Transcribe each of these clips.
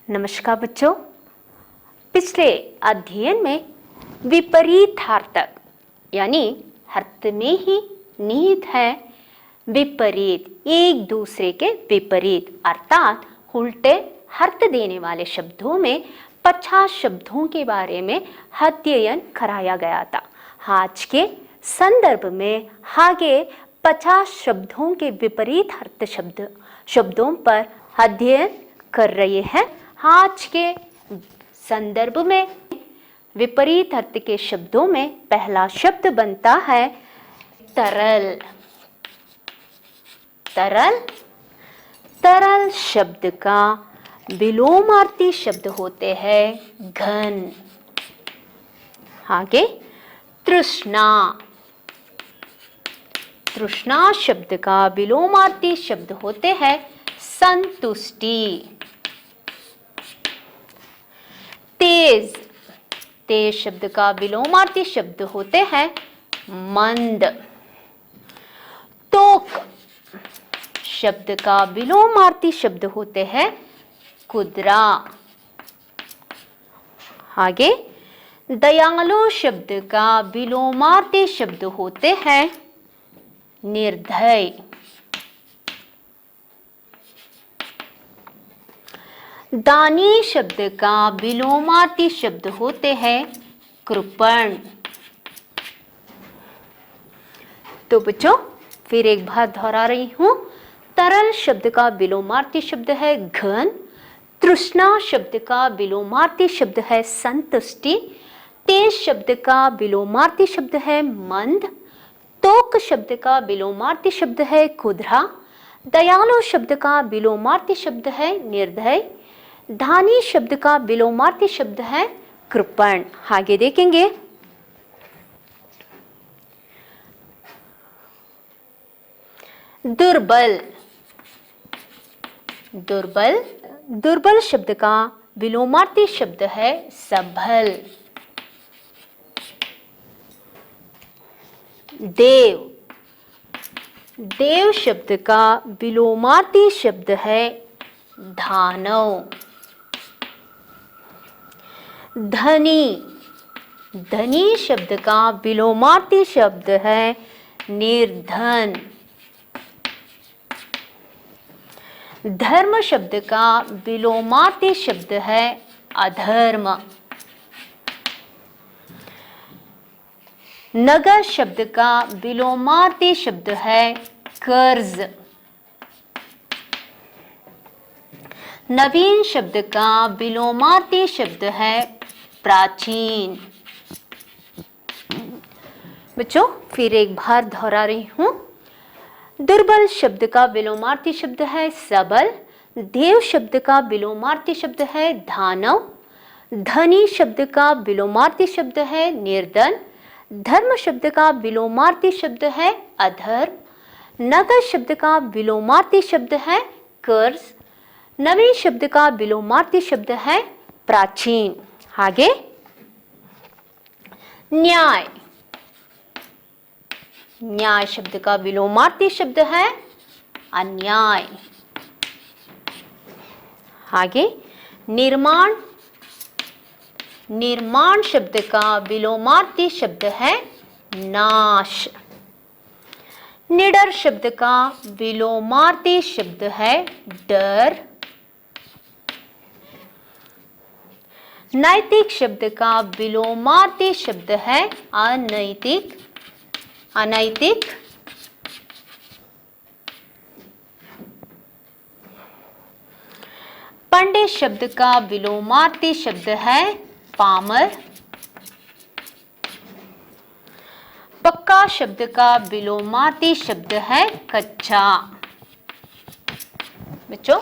नमस्कार बच्चों। पिछले अध्ययन में विपरीतार्थक यानी अर्थ में ही निहित है विपरीत, एक दूसरे के विपरीत अर्थात उल्टे अर्थ देने वाले शब्दों में 50 शब्दों के बारे में अध्ययन कराया गया था। आज के संदर्भ में आगे 50 शब्दों के विपरीत अर्थ शब्दों पर अध्ययन कर रहे हैं। आज के संदर्भ में विपरीत अर्थ के शब्दों में पहला शब्द बनता है तरल। तरल तरल शब्द का विलोमार्थी शब्द होते हैं घन। आगे तृष्णा। तृष्णा शब्द का विलोमार्थी शब्द होते हैं संतुष्टि। तेज। तेज शब्द का विलोमार्थी शब्द होते हैं मंद। तोक शब्द का विलोमार्थी शब्द होते हैं कुदरा। आगे दयालु शब्द का विलोमार्थी शब्द होते हैं निर्दय। दानी शब्द का विलोमार्थी शब्द होते हैं कृपण। तो बच्चों फिर एक बार दोहरा रही हूं। तरल शब्द का विलोमार्थी शब्द है घन। तृष्णा शब्द का विलोमार्थी शब्द है संतुष्टि। तेज शब्द का विलोमार्थी शब्द है मंद। तोक शब्द का विलोमार्थी शब्द है खुदरा। दयालु शब्द का विलोमार्थी शब्द है निर्दय। दानी शब्द का विलोमार्थी शब्द है कृपण। आगे देखेंगे। दुर्बल। दुर्बल दुर्बल शब्द का विलोमार्थी शब्द है सबल। देव। देव शब्द का विलोमार्थी शब्द है दानव। धनी। धनी शब्द का विलोमार्थी शब्द है निर्धन। धर्म शब्द का विलोमार्थी शब्द है अधर्म। नगर शब्द का विलोमार्थी शब्द है कर्ज। नवीन शब्द का विलोमार्थी शब्द है प्राचीन। बच्चों फिर एक बार दोहरा रही हूं। दुर्बल शब्द का विलोमार्थी शब्द है सबल। देव शब्द का विलोमार्थी शब्द है दानव। धनी शब्द का विलोमार्थी शब्द है निर्धन। धर्म शब्द का विलोमार्थी शब्द है अधर्म। नगर शब्द का विलोमार्थी शब्द है कर्ज। नवीन शब्द का विलोमार्थी शब्द है प्राचीन। आगे न्याय। न्याय शब्द का विलोमार्थी शब्द है अन्याय। आगे निर्माण। निर्माण शब्द का विलोमार्थी शब्द है नाश। निडर शब्द का विलोमार्थी शब्द है डर। नैतिक शब्द का विलोमार्थी शब्द है अनैतिक। अनैतिक। पंडित शब्द का विलोमार्थी शब्द है पामर। पक्का शब्द का विलोमार्थी शब्द है कच्चा। बच्चों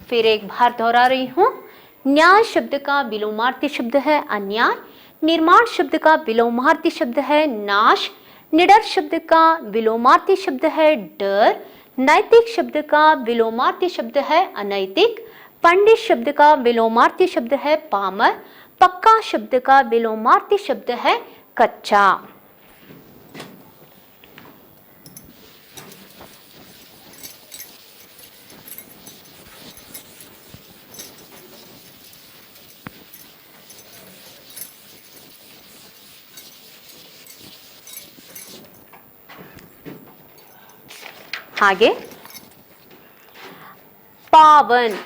फिर एक बार दोहरा रही हूं। न्याय शब्द का विलोमार्थी शब्द है अन्याय। निर्माण शब्द का विलोमार्थी शब्द है नाश। निडर शब्द का विलोमार्थी शब्द है डर। नैतिक शब्द का विलोमार्थी शब्द है अनैतिक। पंडित शब्द का विलोमार्थी शब्द है पामर। पक्का शब्द का विलोमार्थी शब्द है कच्चा। आगे पावन,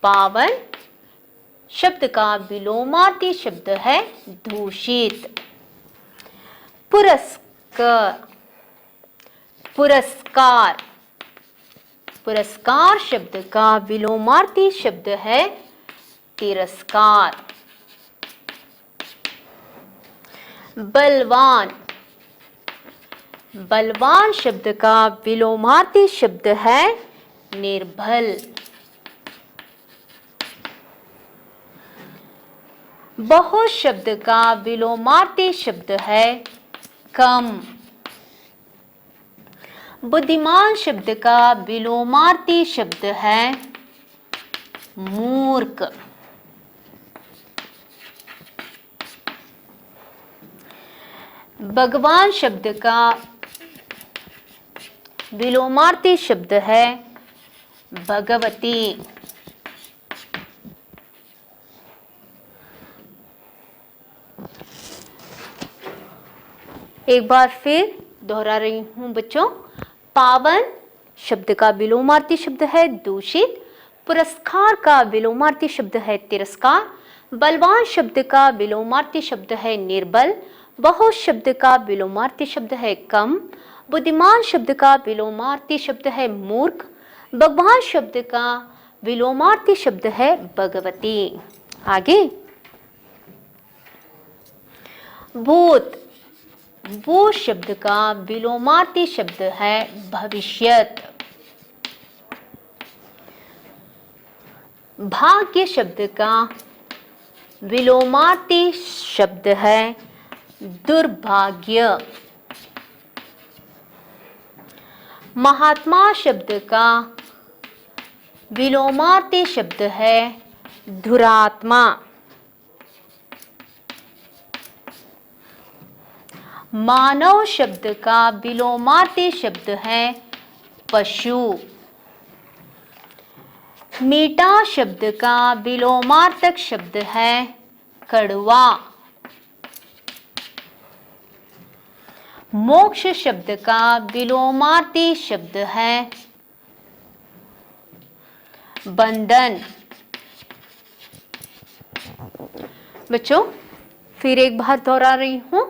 पावन शब्द का विलोमार्थी शब्द है दूषित। पुरस्कार, पुरस्कार, पुरस्कार शब्द का विलोमार्थी शब्द है तिरस्कार। बलवान, बलवान शब्द का विलोमार्थी शब्द है निर्बल। बहुत शब्द का विलोमार्थी शब्द है कम। बुद्धिमान शब्द का विलोमार्थी शब्द है मूर्ख। भगवान शब्द का विलोमार्थी शब्द है भगवती। एक बार फिर दोहरा रही हूं बच्चों, पावन शब्द का विलोमार्थी शब्द है दूषित। पुरस्कार का विलोमार्थी शब्द है तिरस्कार। बलवान शब्द का विलोमार्थी शब्द है निर्बल। बहुत शब्द का विलोमार्थी शब्द है कम। बुद्धिमान शब्द का विलोमार्थी शब्द है मूर्ख। भगवान शब्द का विलोमार्थी शब्द है भगवती। आगे भूत, भूत शब्द का विलोमार्थी शब्द है भविष्यत। भाग्य शब्द का विलोमार्थी शब्द है दुर्भाग्य। महात्मा शब्द का विलोमार्थी शब्द है दुरात्मा। मानव शब्द का विलोमार्थी शब्द है पशु। मीठा शब्द का विलोमार्थक शब्द है कड़वा। मोक्ष शब्द का विलोमार्थी शब्द है बंधन। बच्चों फिर एक बार दोहरा रही हूं,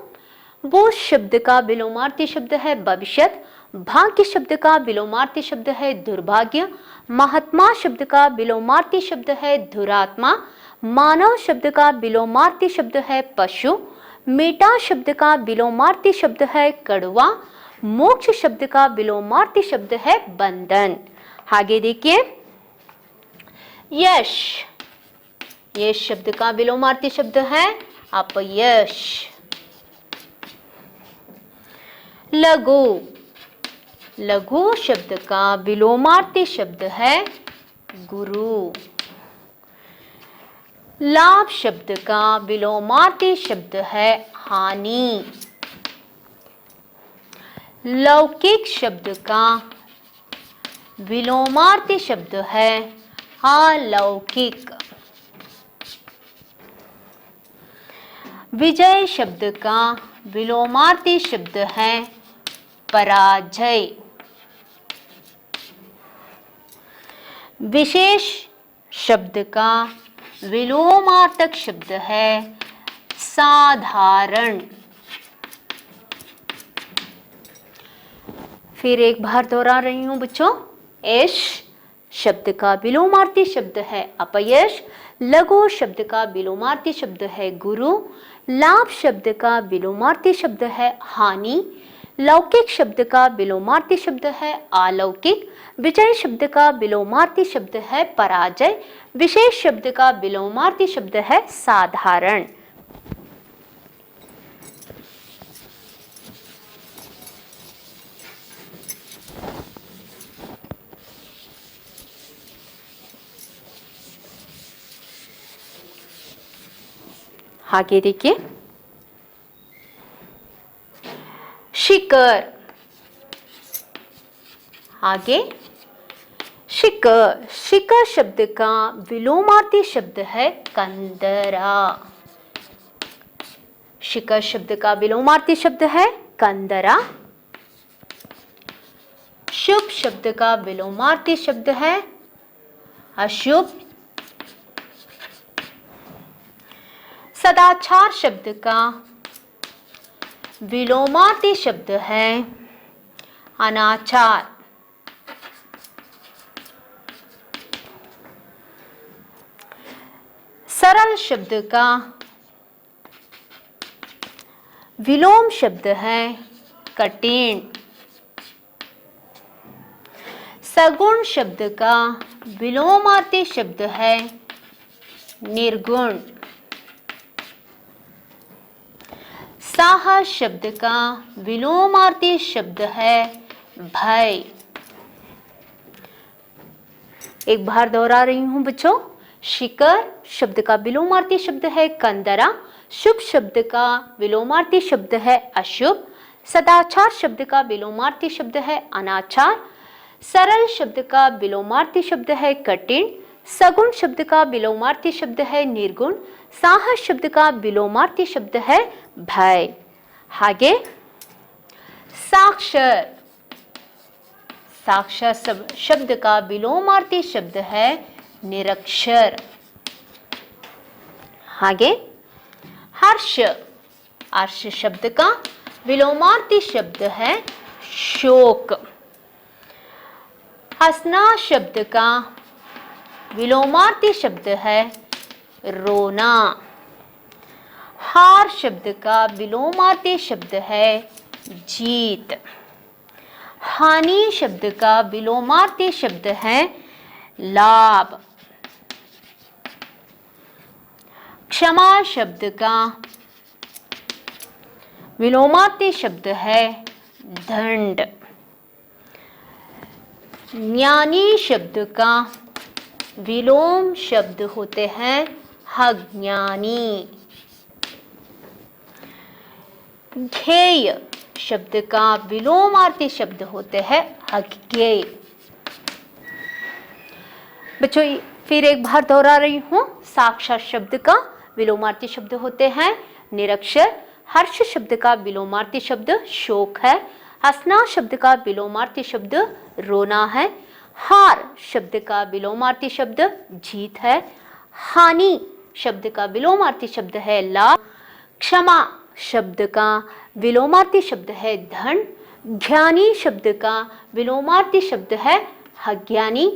भूत शब्द का विलोमार्थी शब्द है भविष्यत। भाग्य शब्द का विलोमार्थी शब्द है दुर्भाग्य। महात्मा शब्द का विलोमार्थी शब्द है दुरात्मा। मानव शब्द का विलोमार्थी शब्द है पशु। मीठा शब्द का विलोमार्थी शब्द है कड़वा। मोक्ष शब्द का विलोमार्थी शब्द है बंधन। आगे देखिए यश, यश शब्द का विलोमार्थी शब्द है अपयश। लघु, लघु शब्द का विलोमार्थी शब्द है गुरु। लाभ शब्द का विलोमार्थी शब्द है हानि। लौकिक शब्द का विलोमार्थी शब्द है अलौकिक। विजय शब्द का विलोमार्थी शब्द है पराजय। विशेष शब्द का विलोमार्थक शब्द है साधारण। फिर एक बार दोहरा रही हूं बच्चों, यश शब्द का विलोमार्थी शब्द है अपयश। लघु शब्द का विलोमार्थी शब्द है गुरु। लाभ शब्द का विलोमार्थी शब्द है हानि। लौकिक शब्द का विलोमार्थी शब्द है अलौकिक। विजय शब्द का विलोमार्थी शब्द है पराजय। विशेष शब्द का विलोमार्थी शब्द है साधारण। आगे देखिए शिखर। आगे शिखर, शिखर शब्द का विलोमार्थी शब्द है कंदरा। शिखर शब्द का विलोमार्थी शब्द है कंदरा। शुभ शब्द का विलोमार्थी शब्द है अशुभ। सदाचार शब्द का विलोमार्थी शब्द है अनाचार। सरल शब्द का विलोम शब्द है कठिन। सगुण शब्द का विलोमार्थी शब्द है निर्गुण। साहस शब्द का विलोमार्थी शब्द है भय। एक बार दोहरा रही हूं बच्चों, शिकर शब्द का विलोमार्थी शब्द है कंदरा। शुभ शब्द का विलोमार्थी शब्द है अशुभ। सदाचार शब्द का विलोमार्थी शब्द है अनाचार। सरल शब्द का विलोमार्थी शब्द है कठिन। सगुण शब्द का विलोमार्थी शब्द है निर्गुण। साहस शब्द का विलोमार्थी शब्द है भय। हागे साक्षर, साक्षर शब्द का विलोमार्थी शब्द है निरक्षर। हागे हर्ष, हर्ष शब्द का विलोमार्थी शब्द है शोक। हंसना शब्द का विलोमार्थी शब्द है रोना। हार शब्द का विलोमार्थी शब्द है जीत। हानि शब्द का विलोमार्थी शब्द है लाभ। क्षमा शब्द का विलोमार्थी शब्द है दंड। ज्ञानी शब्द का विलोम शब्द होते हैं अज्ञानी। ध्येय शब्द का विलोमार्थी शब्द होते हैं अज्ञेय। बच्चों फिर एक बार दोहरा रही हूं, साक्षर शब्द का विलोमार्थी शब्द होते हैं निरक्षर। हर्ष शब्द का विलोमार्थी शब्द शोक है। हंसना शब्द का विलोमार्थी शब्द रोना है। हार शब्द का विलोमार्थी शब्द जीत है। हानि शब्द का विलोमार्थी शब्द है लाभ। क्षमा शब्द का विलोमार्थी शब्द है धन। ज्ञानी शब्द का विलोमार्थी शब्द है अज्ञानी।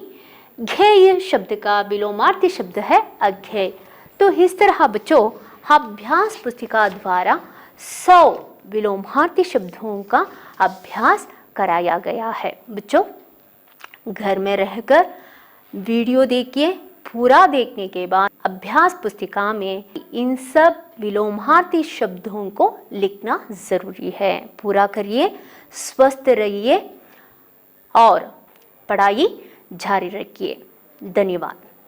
ध्येय शब्द का विलोमार्थी शब्द है अज्ञेय। तो इस तरह बच्चों अभ्यास पुस्तिका द्वारा 100 विलोमार्थी शब्दों का अभ्यास कराया गया है। बच्चों घर में रहकर वीडियो देखिए। पूरा देखने के बाद अभ्यास पुस्तिका में इन सब विलोमार्थी शब्दों को लिखना जरूरी है। पूरा करिए, स्वस्थ रहिए और पढ़ाई जारी रखिए। धन्यवाद।